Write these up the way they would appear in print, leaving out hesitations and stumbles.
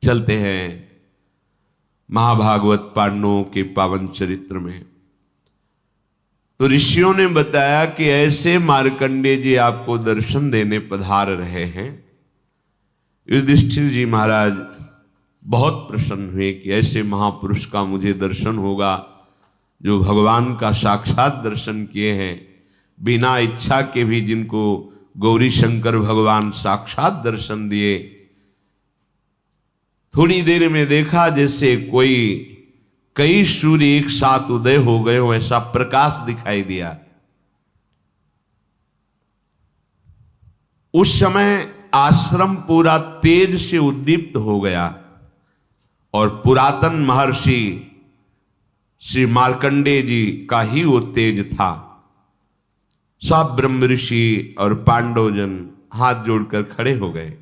चलते हैं महाभागवत पांडवों के पावन चरित्र में। तो ऋषियों ने बताया कि ऐसे मार्कंडेय जी आपको दर्शन देने पधार रहे हैं। युधिष्ठिर जी महाराज बहुत प्रसन्न हुए कि ऐसे महापुरुष का मुझे दर्शन होगा जो भगवान का साक्षात दर्शन किए हैं, बिना इच्छा के भी जिनको गौरी शंकर भगवान साक्षात दर्शन दिए। थोड़ी देर में देखा जैसे कोई कई सूर्य एक साथ उदय हो गए हो, ऐसा प्रकाश दिखाई दिया। उस समय आश्रम पूरा तेज से उद्दीप्त हो गया और पुरातन महर्षि श्री मार्कंडेय जी का ही वो तेज था। सब ब्रह्म ऋषि और पांडवजन हाथ जोड़कर खड़े हो गए।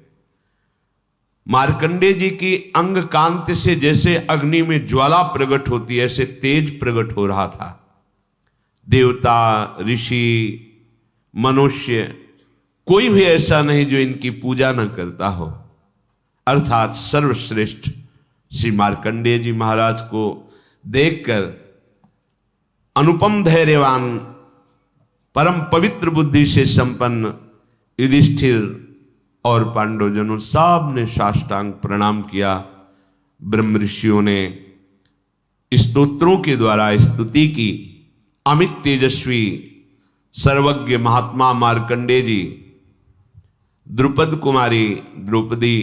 मार्कंडेय जी की अंग कांति से जैसे अग्नि में ज्वाला प्रकट होती है, ऐसे तेज प्रकट हो रहा था। देवता, ऋषि, मनुष्य, कोई भी ऐसा नहीं जो इनकी पूजा न करता हो। अर्थात सर्वश्रेष्ठ श्री मार्कंडेय जी महाराज को देखकर अनुपम धैर्यवान, परम पवित्र बुद्धि से संपन्न युधिष्ठिर और पांडवजनों सब ने साष्टांग प्रणाम किया। ब्रह्म ऋषियों ने स्तोत्रों के द्वारा स्तुति की। अमित तेजस्वी सर्वज्ञ महात्मा मार्कंडेय जी, द्रुपद कुमारी द्रौपदी,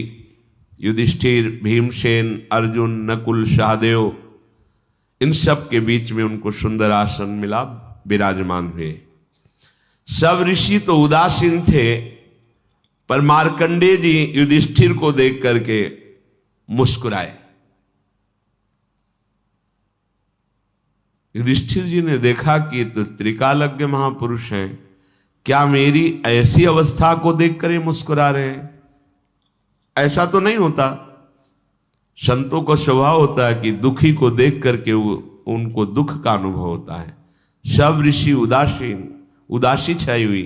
युधिष्ठिर, भीमसेन, अर्जुन, नकुल, सहदेव, इन सब के बीच में उनको सुंदर आसन मिला, विराजमान हुए। सब ऋषि तो उदासीन थे, पर मार्कंडेय जी युधिष्ठिर को देख करके मुस्कुराए। युधिष्ठिर जी ने देखा कि ये तो त्रिकालज्ञ महापुरुष हैं, क्या मेरी ऐसी अवस्था को देखकर ये मुस्कुरा रहे हैं? ऐसा तो नहीं होता। संतों को स्वभाव होता है कि दुखी को देख करके उनको दुख का अनुभव होता है। सब ऋषि उदासी छाई हुई,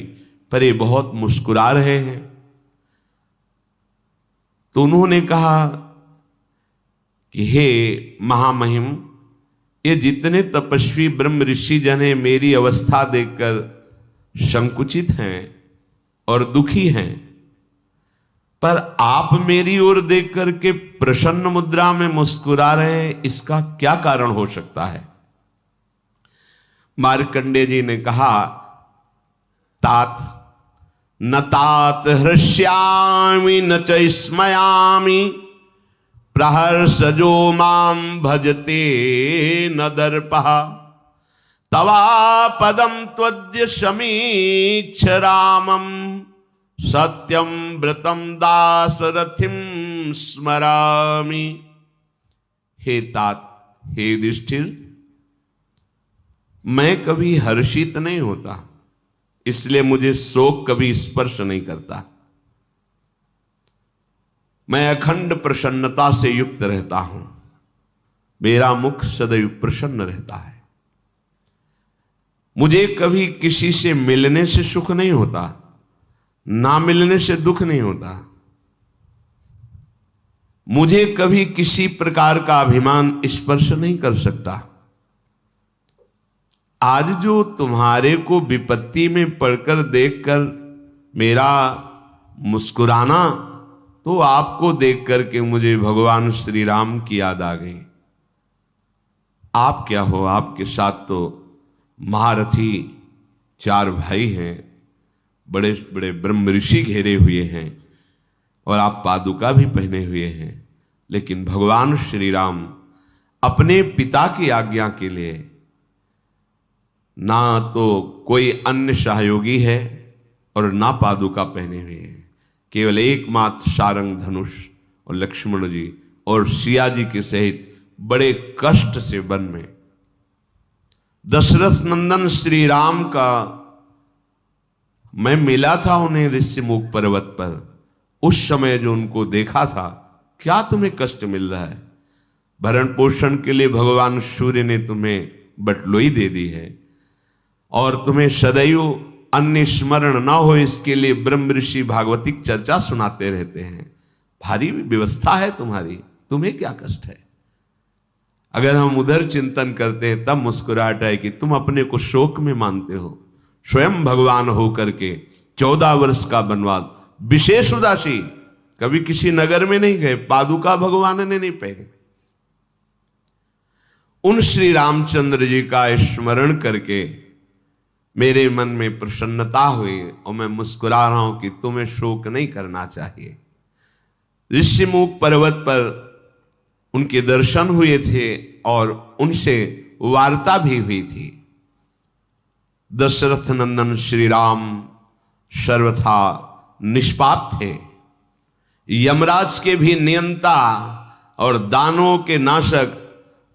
पर ये बहुत मुस्कुरा रहे हैं। तो उन्होंने कहा कि हे महामहिम, ये जितने तपस्वी ब्रह्म ऋषि जन हैं मेरी अवस्था देखकर संकुचित हैं और दुखी हैं, पर आप मेरी ओर देख करके प्रसन्न मुद्रा में मुस्कुरा रहे हैं, इसका क्या कारण हो सकता है? मार्कंडेय जी ने कहा, तात न तात हृष्यामि न च स्मयामि, प्रहर्षजो मां भजते न दर्पः, तवा पदम त्वद्य समीक्ष रामं, सत्यम व्रतम दासरथिम स्मरामि। हे तात, हे युधिष्ठिर, मैं कभी हर्षित नहीं होता, इसलिए मुझे शोक कभी स्पर्श नहीं करता। मैं अखंड प्रसन्नता से युक्त रहता हूं, मेरा मुख सदैव प्रसन्न रहता है। मुझे कभी किसी से मिलने से सुख नहीं होता, ना मिलने से दुख नहीं होता। मुझे कभी किसी प्रकार का अभिमान स्पर्श नहीं कर सकता। आज जो तुम्हारे को विपत्ति में पड़कर देखकर मेरा मुस्कुराना, तो आपको देख करके मुझे भगवान श्री राम की याद आ गई। आप क्या हो, आपके साथ तो महारथी 4 भाई हैं, बड़े बड़े ब्रह्म ऋषि घेरे हुए हैं, और आप पादुका भी पहने हुए हैं। लेकिन भगवान श्री राम अपने पिता की आज्ञा के लिए ना तो कोई अन्य सहयोगी है और ना पादुका पहने हुए हैं, केवल एकमात्र सारंग धनुष और लक्ष्मण जी और सिया जी के सहित बड़े कष्ट से वन में दशरथ नंदन श्री राम का मैं मिला था उन्हें ऋषिमुख पर्वत पर। उस समय जो उनको देखा था, क्या तुम्हें कष्ट मिल रहा है? भरण पोषण के लिए भगवान सूर्य ने तुम्हें बटलोई दे दी है, और तुम्हें सदैव अन्य स्मरण ना हो इसके लिए ब्रह्म ऋषि भागवतिक चर्चा सुनाते रहते हैं। भारी व्यवस्था है तुम्हारी, तुम्हें क्या कष्ट है? अगर हम उधर चिंतन करते हैं तब मुस्कुराहट है कि तुम अपने को शोक में मानते हो। स्वयं भगवान हो करके 14 वर्ष का वनवास, विशेष उदासी, कभी किसी नगर में नहीं गए, पादुका भगवान ने नहीं पहने। उन श्री रामचंद्र जी का स्मरण करके मेरे मन में प्रसन्नता हुई और मैं मुस्कुरा रहा हूं कि तुम्हें शोक नहीं करना चाहिए। ऋषिमुख पर्वत पर उनके दर्शन हुए थे और उनसे वार्ता भी हुई थी। दशरथ नंदन श्री राम सर्वथा निष्पाप थे, यमराज के भी नियंता और दानों के नाशक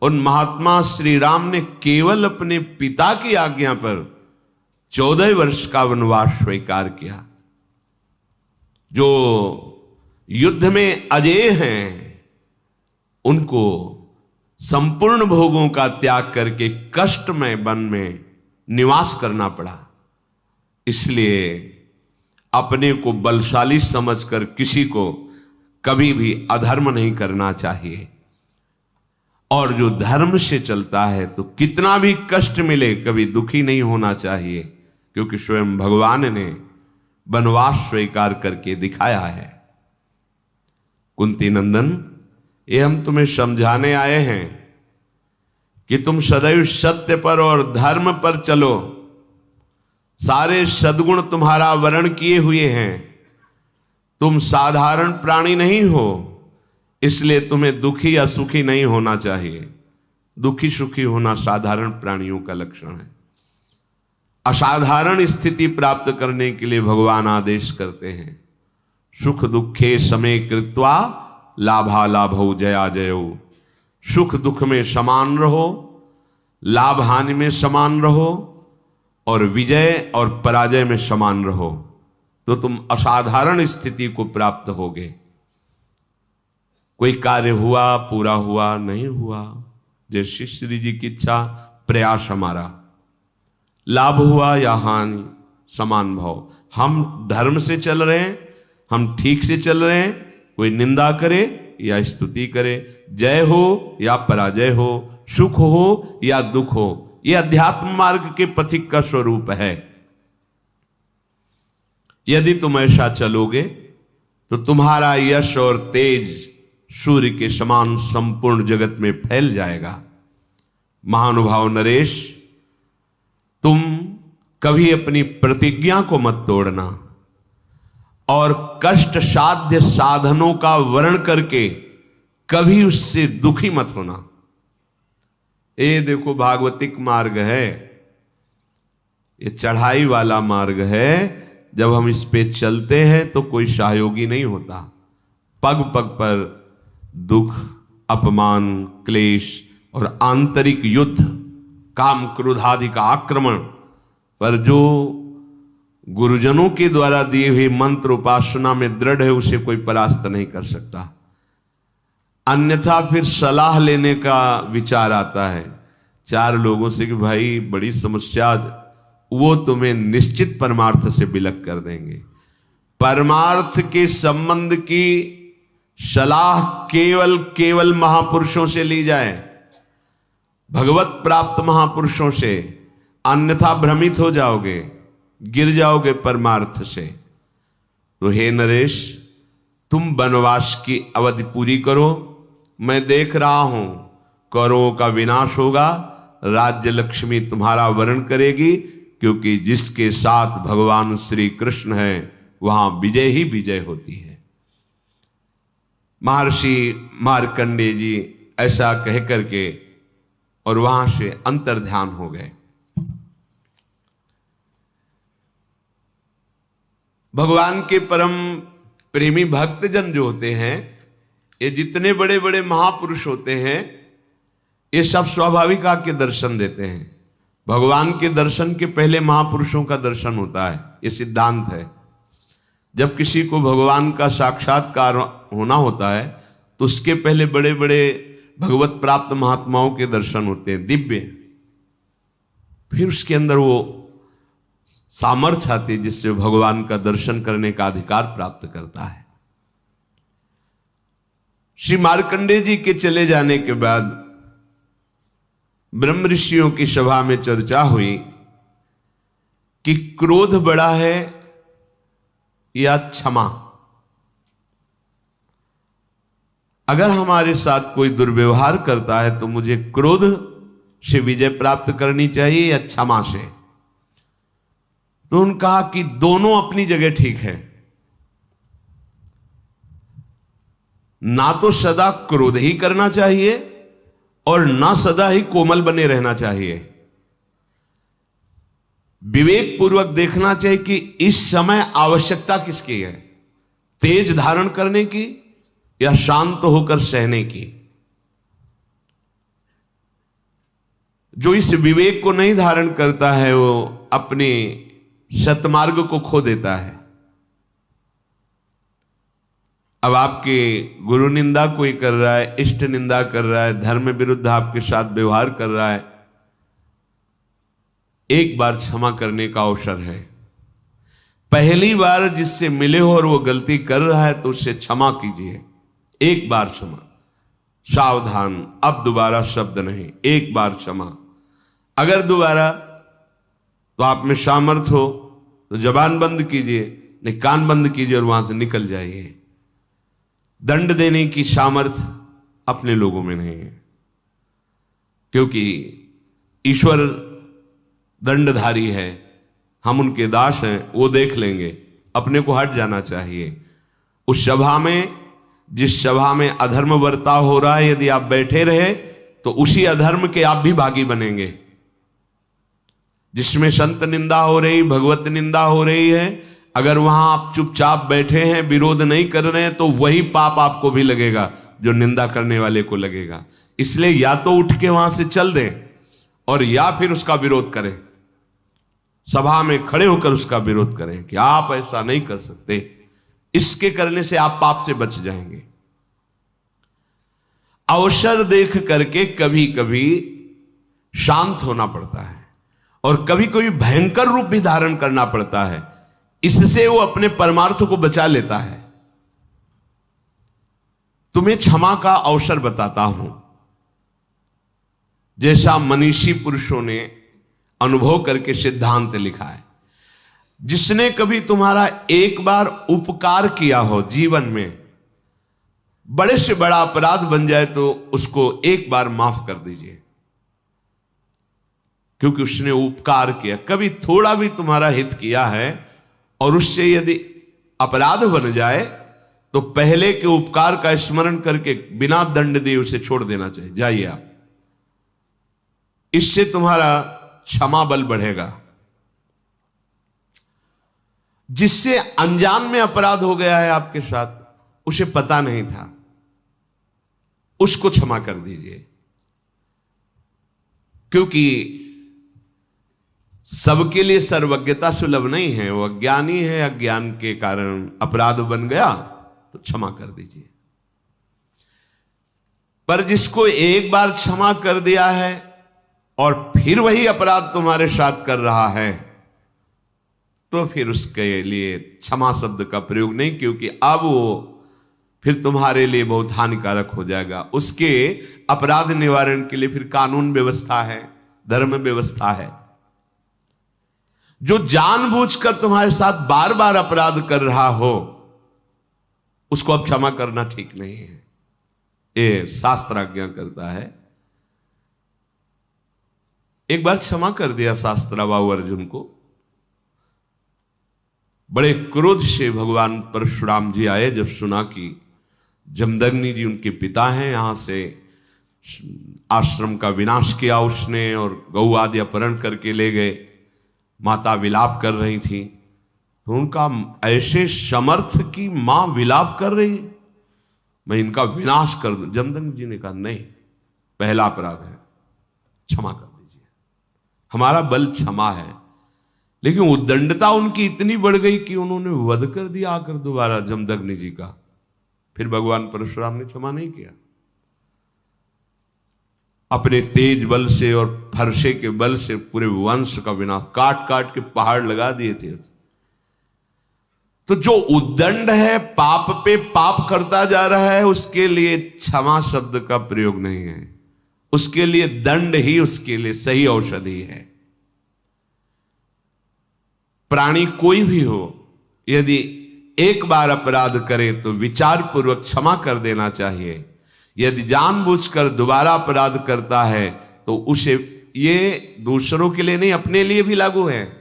उन महात्मा श्री राम ने केवल अपने पिता की आज्ञा पर 14 वर्ष का वनवास स्वीकार किया। जो युद्ध में अजेय हैं उनको संपूर्ण भोगों का त्याग करके कष्टमय वन में निवास करना पड़ा। इसलिए अपने को बलशाली समझकर किसी को कभी भी अधर्म नहीं करना चाहिए, और जो धर्म से चलता है तो कितना भी कष्ट मिले कभी दुखी नहीं होना चाहिए, क्योंकि स्वयं भगवान ने वनवास स्वीकार करके दिखाया है। कुंती नंदन, ये हम तुम्हें समझाने आए हैं कि तुम सदैव सत्य पर और धर्म पर चलो। सारे सद्गुण तुम्हारा वर्ण किए हुए हैं। तुम साधारण प्राणी नहीं हो, इसलिए तुम्हें दुखी या सुखी नहीं होना चाहिए। दुखी सुखी होना साधारण प्राणियों का लक्षण है। असाधारण स्थिति प्राप्त करने के लिए भगवान आदेश करते हैं, सुख दुखे समे कृत्वा लाभा लाभौ जया जयो। सुख दुख में समान रहो, लाभ हानि में समान रहो, और विजय और पराजय में समान रहो, तो तुम असाधारण स्थिति को प्राप्त होगे। कोई कार्य हुआ, पूरा हुआ, नहीं हुआ, जैसे श्री जी की इच्छा, प्रयास हमारा, लाभ हुआ या हानि, समान भाव। हम धर्म से चल रहे हैं, हम ठीक से चल रहे हैं, कोई निंदा करे या स्तुति करे, जय हो या पराजय हो, सुख हो या दुख हो, यह अध्यात्म मार्ग के पथिक का स्वरूप है। यदि तुम ऐसा चलोगे तो तुम्हारा यश और तेज सूर्य के समान संपूर्ण जगत में फैल जाएगा। महानुभाव नरेश, तुम कभी अपनी प्रतिज्ञा को मत तोड़ना और कष्ट साध्य साधनों का वर्ण करके कभी उससे दुखी मत होना। ये देखो भागवतिक मार्ग है, ये चढ़ाई वाला मार्ग है। जब हम इस पे चलते हैं तो कोई सहयोगी नहीं होता। पग पग पर दुख, अपमान, क्लेश और आंतरिक युद्ध, काम क्रोध आदि का आक्रमण, पर जो गुरुजनों के द्वारा दिए हुए मंत्र उपासना में दृढ़ है उसे कोई परास्त नहीं कर सकता। अन्यथा फिर सलाह लेने का विचार आता है 4 लोगों से कि भाई बड़ी समस्या, वो तुम्हें निश्चित परमार्थ से विलग कर देंगे। परमार्थ के संबंध की सलाह केवल महापुरुषों से ली जाए, भगवत प्राप्त महापुरुषों से, अन्यथा भ्रमित हो जाओगे, गिर जाओगे परमार्थ से। तो हे नरेश, तुम वनवास की अवधि पूरी करो। मैं देख रहा हूं कौरवों का विनाश होगा, राज्य लक्ष्मी तुम्हारा वर्ण करेगी, क्योंकि जिसके साथ भगवान श्री कृष्ण है वहां विजय ही विजय होती है। महर्षि मार्कंडेय जी ऐसा कह करके और वहां से अंतर्ध्यान हो गए। भगवान के परम प्रेमी भक्तजन जो होते हैं, ये जितने बड़े बड़े महापुरुष होते हैं, ये सब स्वाभाविक आके दर्शन देते हैं। भगवान के दर्शन के पहले महापुरुषों का दर्शन होता है, ये सिद्धांत है। जब किसी को भगवान का साक्षात्कार होना होता है तो उसके पहले बड़े बड़े भगवत प्राप्त महात्माओं के दर्शन होते हैं, दिव्य। फिर उसके अंदर वो सामर्थ्य आती है जिससे भगवान का दर्शन करने का अधिकार प्राप्त करता है। श्री मार्कंडेय जी के चले जाने के बाद ब्रह्म ऋषियों की सभा में चर्चा हुई कि क्रोध बड़ा है या क्षमा। अगर हमारे साथ कोई दुर्व्यवहार करता है तो मुझे क्रोध से विजय प्राप्त करनी चाहिए या क्षमा से। तो उन्होंने कहा कि दोनों अपनी जगह ठीक है। ना तो सदा क्रोध ही करना चाहिए और ना सदा ही कोमल बने रहना चाहिए। विवेक पूर्वक देखना चाहिए कि इस समय आवश्यकता किसकी है, तेज धारण करने की या शांत होकर सहने की। जो इस विवेक को नहीं धारण करता है वो अपने सतमार्ग को खो देता है। अब आपके गुरु निंदा कोई कर रहा है, इष्ट निंदा कर रहा है, धर्म विरुद्ध आपके साथ व्यवहार कर रहा है, एक बार क्षमा करने का अवसर है। पहली बार जिससे मिले हो और वो गलती कर रहा है तो उससे क्षमा कीजिए। एक बार क्षमा, सावधान, अब दोबारा शब्द नहीं, एक बार क्षमा। अगर दोबारा तो आप में सामर्थ्य हो तो जबान बंद कीजिए, नहीं कान बंद कीजिए और वहां से निकल जाइए। दंड देने की सामर्थ्य अपने लोगों में नहीं है, क्योंकि ईश्वर दंडधारी है, हम उनके दास हैं, वो देख लेंगे। अपने को हट जाना चाहिए। उस सभा में, जिस सभा में अधर्म बर्ताव हो रहा है, यदि आप बैठे रहे तो उसी अधर्म के आप भी भागी बनेंगे। जिसमें संत निंदा हो रही, भगवत निंदा हो रही है, अगर वहां आप चुपचाप बैठे हैं, विरोध नहीं कर रहे हैं, तो वही पाप आपको भी लगेगा जो निंदा करने वाले को लगेगा। इसलिए या तो उठ के वहां से चल दें और या फिर उसका विरोध करें, सभा में खड़े होकर उसका विरोध करें कि आप ऐसा नहीं कर सकते। इसके करने से आप पाप से बच जाएंगे। अवसर देख करके कभी कभी शांत होना पड़ता है और कभी कभी भयंकर रूप भी धारण करना पड़ता है। इससे वो अपने परमार्थ को बचा लेता है। तुम्हें क्षमा का अवसर बताता हूं, जैसा मनीषी पुरुषों ने अनुभव करके सिद्धांत लिखा है। जिसने कभी तुम्हारा एक बार उपकार किया हो जीवन में, बड़े से बड़ा अपराध बन जाए तो उसको एक बार माफ कर दीजिए, क्योंकि उसने उपकार किया। कभी थोड़ा भी तुम्हारा हित किया है और उससे यदि अपराध बन जाए तो पहले के उपकार का स्मरण करके बिना दंड दिए उसे छोड़ देना चाहिए। जाइए आप, इससे तुम्हारा क्षमा बल बढ़ेगा। जिससे अनजान में अपराध हो गया है आपके साथ, उसे पता नहीं था, उसको क्षमा कर दीजिए। क्योंकि सबके लिए सर्वज्ञता सुलभ नहीं है, वो अज्ञानी है, अज्ञान के कारण अपराध बन गया तो क्षमा कर दीजिए। पर जिसको एक बार क्षमा कर दिया है और फिर वही अपराध तुम्हारे साथ कर रहा है, तो फिर उसके लिए क्षमा शब्द का प्रयोग नहीं, क्योंकि अब वो फिर तुम्हारे लिए बहुत हानिकारक हो जाएगा। उसके अपराध निवारण के लिए फिर कानून व्यवस्था है, धर्म व्यवस्था है। जो जानबूझकर तुम्हारे साथ बार बार अपराध कर रहा हो, उसको अब क्षमा करना ठीक नहीं है, ये शास्त्र आज्ञा करता है। एक बार क्षमा कर दिया शास्त्राबाहु अर्जुन को। बड़े क्रोध से भगवान परशुराम जी आए, जब सुना कि जमदग्नि जी उनके पिता हैं, यहां से आश्रम का विनाश किया उसने और गौ आदि अपहरण करके ले गए। माता विलाप कर रही थी, तो उनका ऐसे समर्थ की मां विलाप कर रही है, मैं इनका विनाश कर दूं। जमदग्नि जी ने कहा नहीं, पहला अपराध है, क्षमा कर दीजिए, हमारा बल क्षमा है। लेकिन उद्दंडता उनकी इतनी बढ़ गई कि उन्होंने वध कर दिया आकर दोबारा जमदग्नि जी का। फिर भगवान परशुराम ने क्षमा नहीं किया। अपने तेज बल से और फरसे के बल से पूरे वंश का विनाश, काट काट के पहाड़ लगा दिए थे। तो जो उद्दंड है, पाप पे पाप करता जा रहा है, उसके लिए क्षमा शब्द का प्रयोग नहीं है। उसके लिए दंड ही उसके लिए सही औषधि है। प्राणी कोई भी हो, यदि एक बार अपराध करे तो विचार पूर्वक क्षमा कर देना चाहिए। यदि जानबूझकर दोबारा अपराध करता है तो उसे, ये दूसरों के लिए नहीं, अपने लिए भी लागू है।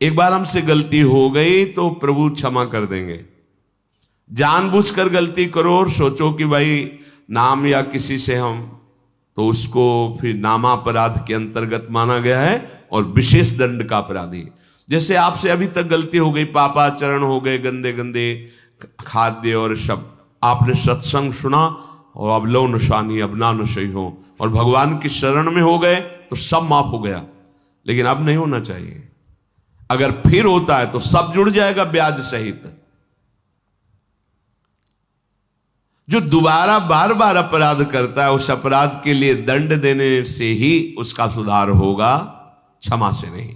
एक बार हमसे गलती हो गई तो प्रभु क्षमा कर देंगे। जानबूझकर गलती करो और सोचो कि भाई नाम या किसी से हम, तो उसको फिर नामापराध के अंतर्गत माना गया है और विशेष दंड का अपराधी। जैसे आपसे अभी तक गलती हो गई, पापाचरण हो गए, गंदे गंदे खाद्य और शब्द, आपने सत्संग सुना और अब लो नशानी अब ना नशई हो, और भगवान की शरण में हो गए तो सब माफ हो गया। लेकिन अब नहीं होना चाहिए। अगर फिर होता है तो सब जुड़ जाएगा ब्याज सहित। जो दोबारा बार बार अपराध करता है, उस अपराध के लिए दंड देने से ही उसका सुधार होगा, क्षमा से नहीं।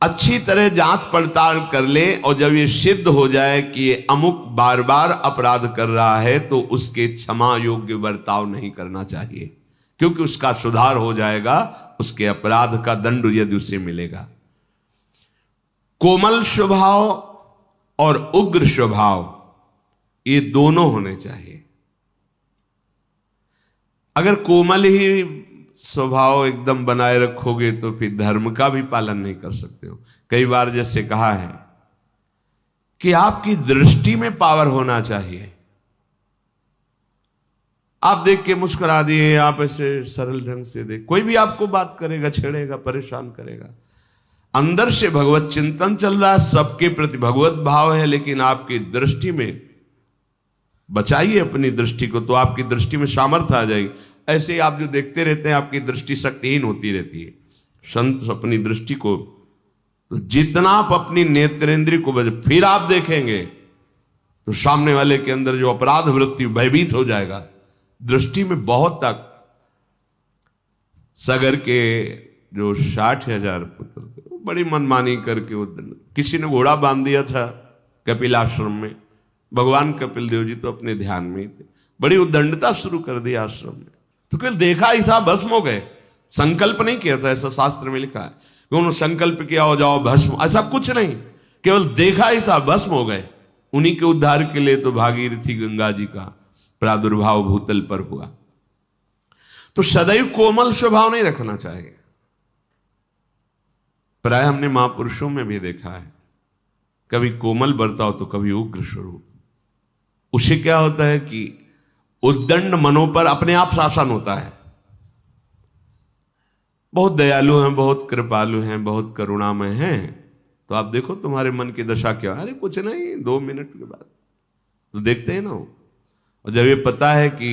अच्छी तरह जांच पड़ताल कर ले, और जब ये सिद्ध हो जाए कि ये अमुक बार बार अपराध कर रहा है, तो उसके क्षमा योग्य बर्ताव नहीं करना चाहिए, क्योंकि उसका सुधार हो जाएगा, उसके अपराध का दंड यदि उसे मिलेगा। कोमल स्वभाव और उग्र स्वभाव, ये दोनों होने चाहिए। अगर कोमल ही स्वभाव एकदम बनाए रखोगे तो फिर धर्म का भी पालन नहीं कर सकते हो। कई बार जैसे कहा है कि आपकी दृष्टि में पावर होना चाहिए। आप देख के मुस्कुरा दिए, आप ऐसे सरल ढंग से देख, कोई भी आपको बात करेगा, छेड़ेगा, परेशान करेगा। अंदर से भगवत चिंतन चल रहा है, सबके प्रति भगवत भाव है, लेकिन आपकी दृष्टि में, बचाइए अपनी दृष्टि को, तो आपकी दृष्टि में सामर्थ्य आ जाएगी। ऐसे ही आप जो देखते रहते हैं, आपकी दृष्टि शक्तिहीन होती रहती है। संत अपनी दृष्टि को, तो जितना आप अपनी नेत्रेंद्रिय को फिर आप देखेंगे तो सामने वाले के अंदर जो अपराध वृत्ति भयभीत हो जाएगा। दृष्टि में बहुत तक, सगर के जो 60,000 पुत्र थे, वो बड़ी मनमानी करके, वो किसी ने घोड़ा बांध दिया था कपिल आश्रम में, भगवान कपिल देव जी तो अपने ध्यान में ही थे, बड़ी उद्दंडता शुरू कर दी आश्रम में। तो केवल देखा ही था, भस्म हो गए, संकल्प नहीं किया था, ऐसा शास्त्र में लिखा है कि उन्होंने संकल्प किया हो जाओ भस्म, ऐसा कुछ नहीं, केवल देखा ही था, भस्म हो गए। उन्हीं के उद्धार के लिए तो भागीरथी गंगा जी का प्रादुर्भाव भूतल पर हुआ। तो सदैव कोमल स्वभाव नहीं रखना चाहिए। प्राय हमने महापुरुषों में भी देखा है, कभी कोमल बर्ताव तो कभी उग्र स्वरूप। उसे क्या होता है कि उद्दंड मनों पर अपने आप शासन होता है। बहुत दयालु हैं, बहुत कृपालु हैं, बहुत करुणामय हैं, तो आप देखो तुम्हारे मन की दशा क्या। अरे कुछ नहीं, 2 मिनट के बाद तो देखते हैं ना। और जब ये पता है कि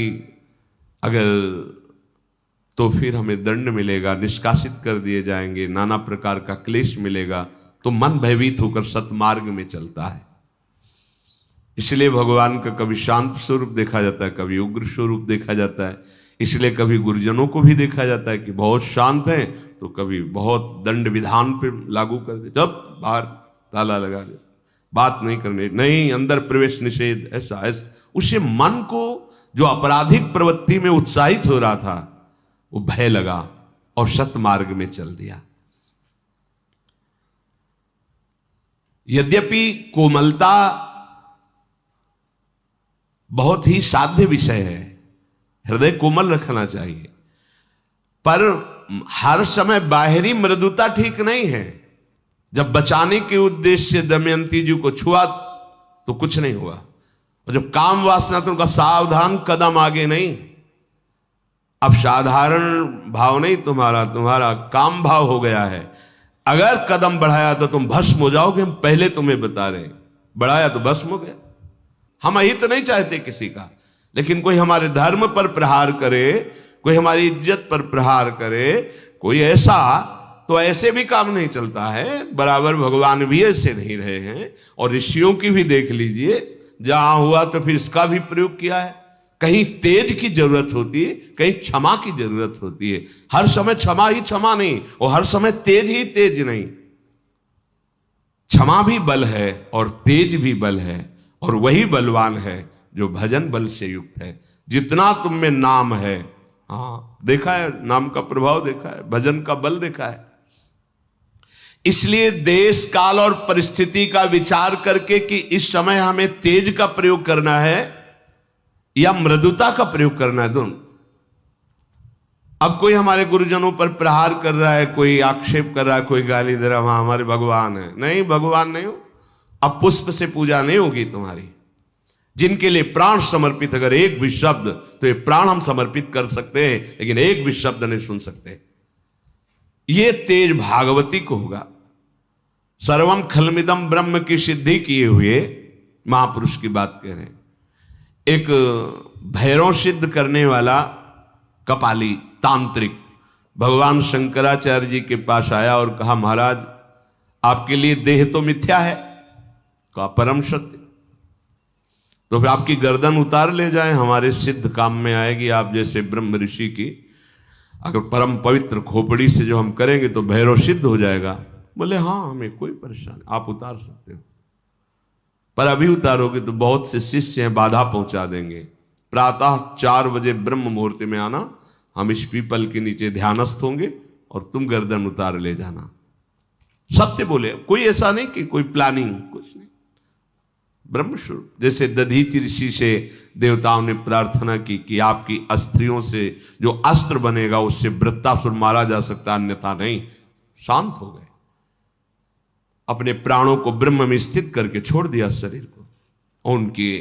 अगर, तो फिर हमें दंड मिलेगा, निष्कासित कर दिए जाएंगे, नाना प्रकार का क्लेश मिलेगा, तो मन भयभीत होकर सतमार्ग में चलता है। इसलिए भगवान का कभी शांत स्वरूप देखा जाता है, कभी उग्र स्वरूप देखा जाता है। इसलिए कभी गुरुजनों को भी देखा जाता है कि बहुत शांत हैं, तो कभी बहुत दंड विधान पे लागू कर दे, जब बाहर ताला लगा दे, बात नहीं करने, नहीं, अंदर प्रवेश निषेध, ऐसा ऐसा। उसे मन को जो आपराधिक प्रवृत्ति में उत्साहित हो रहा था, वो भय लगा और सतमार्ग में चल दिया। यद्यपि कोमलता बहुत ही साध्य विषय है, हृदय कोमल रखना चाहिए, पर हर समय बाहरी मृदुता ठीक नहीं है। जब बचाने के उद्देश्य से दमयंती जी को छुआ तो कुछ नहीं हुआ, और जब काम वासना तो उनका सावधान कदम आगे नहीं। अब साधारण भाव नहीं तुम्हारा काम भाव हो गया है। अगर कदम बढ़ाया तो तुम भस्म हो जाओगे, हम पहले तुम्हें बता रहे, बढ़ाया तो भस्म हो गया। हम अहित नहीं चाहते किसी का, लेकिन कोई हमारे धर्म पर प्रहार करे, कोई हमारी इज्जत पर प्रहार करे, कोई ऐसा, तो ऐसे भी काम नहीं चलता है। बराबर भगवान भी ऐसे नहीं रहे हैं, और ऋषियों की भी देख लीजिए, जहां हुआ तो फिर इसका भी प्रयोग किया है। कहीं तेज की जरूरत होती है, कहीं क्षमा की जरूरत होती है। हर समय क्षमा ही क्षमा नहीं, और हर समय तेज ही तेज नहीं। क्षमा भी बल है और तेज भी बल है, और वही बलवान है जो भजन बल से युक्त है। जितना तुम में नाम है, हाँ देखा है, नाम का प्रभाव देखा है, भजन का बल देखा है। इसलिए देश काल और परिस्थिति का विचार करके कि इस समय हमें तेज का प्रयोग करना है या मृदुता का प्रयोग करना है, दोनों। अब कोई हमारे गुरुजनों पर प्रहार कर रहा है, कोई आक्षेप कर रहा है, कोई गाली दे रहा है, वहां हमारे भगवान है। नहीं, भगवान नहीं हो। अब पुष्प से पूजा नहीं होगी तुम्हारी। जिनके लिए प्राण समर्पित, अगर एक भी शब्द, तो ये प्राण हम समर्पित कर सकते हैं, लेकिन एक भी शब्द नहीं सुन सकते। ये तेज भागवती को होगा। सर्वम खलमिदम ब्रह्म की सिद्धि किए हुए महापुरुष की बात कह रहे हैं। एक भैरव सिद्ध करने वाला कपाली तांत्रिक भगवान शंकराचार्य जी के पास आया और कहा, महाराज आपके लिए देह तो मिथ्या है। कहा, परम सत्य। तो फिर आपकी गर्दन उतार ले जाए, हमारे सिद्ध काम में आएगी। आप जैसे ब्रह्म ऋषि की अगर परम पवित्र खोपड़ी से जो हम करेंगे तो भैरव सिद्ध हो जाएगा। बोले, हाँ हमें कोई परेशानी, आप उतार सकते हो, पर अभी उतारोगे तो बहुत से शिष्य हैं, बाधा पहुंचा देंगे। प्रातः 4 बजे ब्रह्म मुहूर्त में आना, हम इस पीपल के नीचे ध्यानस्थ होंगे और तुम गर्दन उतार ले जाना। सत्य बोले, कोई ऐसा नहीं कि कोई प्लानिंग, कुछ नहीं, ब्रह्मस्वरूप। जैसे दधीचि ऋषि से देवताओं ने प्रार्थना की कि आपकी अस्त्रियों से जो अस्त्र बनेगा उससे वृत्तासुर मारा जा सकता, अन्यथा नहीं। शांत हो गए, अपने प्राणों को ब्रह्म में स्थित करके छोड़ दिया शरीर को। और उनके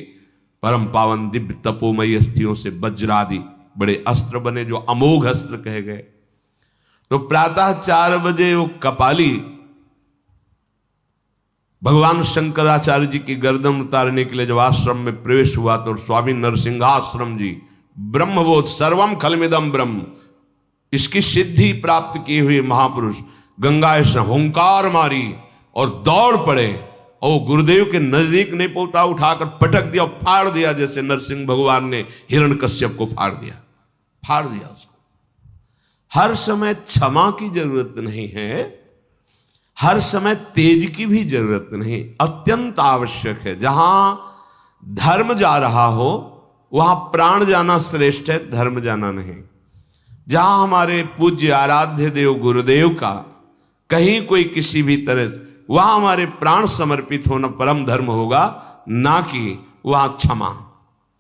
परम पावन दिव्य तपोमयी अस्थियों से वज्रादि बड़े अस्त्र बने, जो अमोघ अस्त्र कहे गए। तो प्रातः 4 बजे वो कपाली भगवान शंकराचार्य जी की गर्दन उतारने के लिए जब आश्रम में प्रवेश हुआ तो स्वामी नरसिंहाश्रम जी ब्रह्मबोध सर्वम खलमिदम ब्रह्म, इसकी सिद्धि प्राप्त किए हुए महापुरुष गंगा से हुंकार मारी और दौड़ पड़े, और गुरुदेव के नजदीक नहीं पहुंचा, उठाकर पटक दिया, फाड़ दिया, जैसे नरसिंह भगवान ने हिरण्यकश्यप को फाड़ दिया उसको। हर समय क्षमा की जरूरत नहीं है, हर समय तेज की भी जरूरत नहीं, अत्यंत आवश्यक है। जहां धर्म जा रहा हो वहां प्राण जाना श्रेष्ठ है, धर्म जाना नहीं। जहां हमारे पूज्य आराध्य देव गुरुदेव का कहीं कोई किसी भी तरह से, वहां हमारे प्राण समर्पित होना परम धर्म होगा, ना कि वहां क्षमा।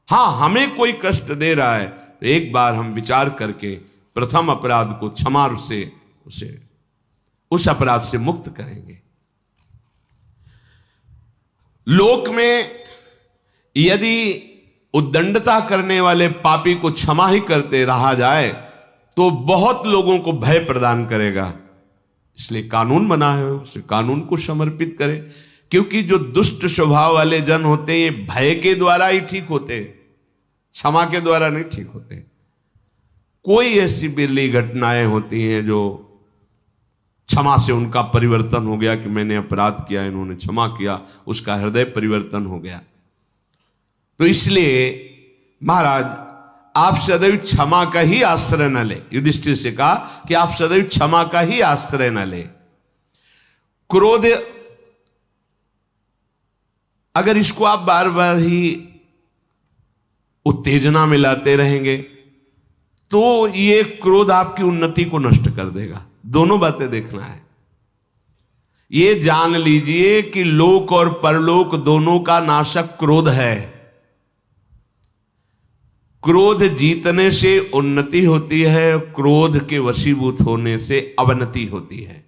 हां, हमें कोई कष्ट दे रहा है तो एक बार हम विचार करके प्रथम अपराध को क्षमा से उसे उस अपराध से मुक्त करेंगे। लोक में यदि उद्दंडता करने वाले पापी को क्षमा ही करते रहा जाए तो बहुत लोगों को भय प्रदान करेगा। इसलिए कानून बना है, उसे कानून को समर्पित करें, क्योंकि जो दुष्ट स्वभाव वाले जन होते हैं ये भय के द्वारा ही ठीक होते, क्षमा के द्वारा नहीं ठीक होते। कोई ऐसी बिरली घटनाएं होती हैं जो क्षमा से उनका परिवर्तन हो गया कि मैंने अपराध किया, इन्होंने क्षमा किया, उसका हृदय परिवर्तन हो गया। तो इसलिए महाराज आप सदैव क्षमा का ही आश्रय न ले। युधिष्ठिर से कहा कि आप सदैव क्षमा का ही आश्रय न ले। क्रोध, अगर इसको आप बार बार ही उत्तेजना में लाते रहेंगे तो ये क्रोध आपकी उन्नति को नष्ट कर देगा। दोनों बातें देखना है। ये जान लीजिए कि लोक और परलोक दोनों का नाशक क्रोध है। क्रोध जीतने से उन्नति होती है, क्रोध के वशीभूत होने से अवनति होती है।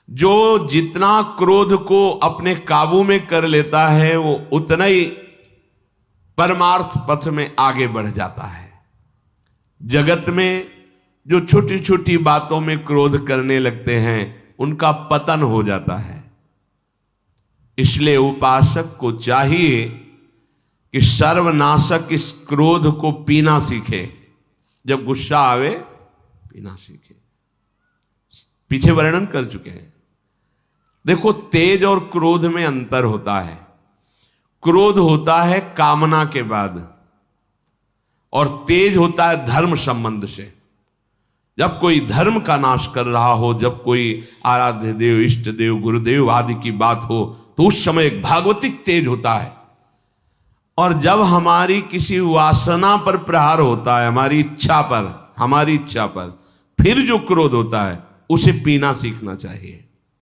जो जितना क्रोध को अपने काबू में कर लेता है वो उतना ही परमार्थ पथ में आगे बढ़ जाता है। जगत में जो छोटी छोटी बातों में क्रोध करने लगते हैं उनका पतन हो जाता है। इसलिए उपासक को चाहिए कि सर्वनाशक इस क्रोध को पीना सीखे। जब गुस्सा आवे पीना सीखे। पीछे वर्णन कर चुके हैं। देखो, तेज और क्रोध में अंतर होता है। क्रोध होता है कामना के बाद और तेज होता है धर्म संबंध से। जब कोई धर्म का नाश कर रहा हो, जब कोई आराध्य देव, इष्ट देव, गुरुदेव आदि की बात हो, तो उस समय एक भागवतिक तेज होता है। और जब हमारी किसी वासना पर प्रहार होता है, हमारी इच्छा पर, फिर जो क्रोध होता है उसे पीना सीखना चाहिए।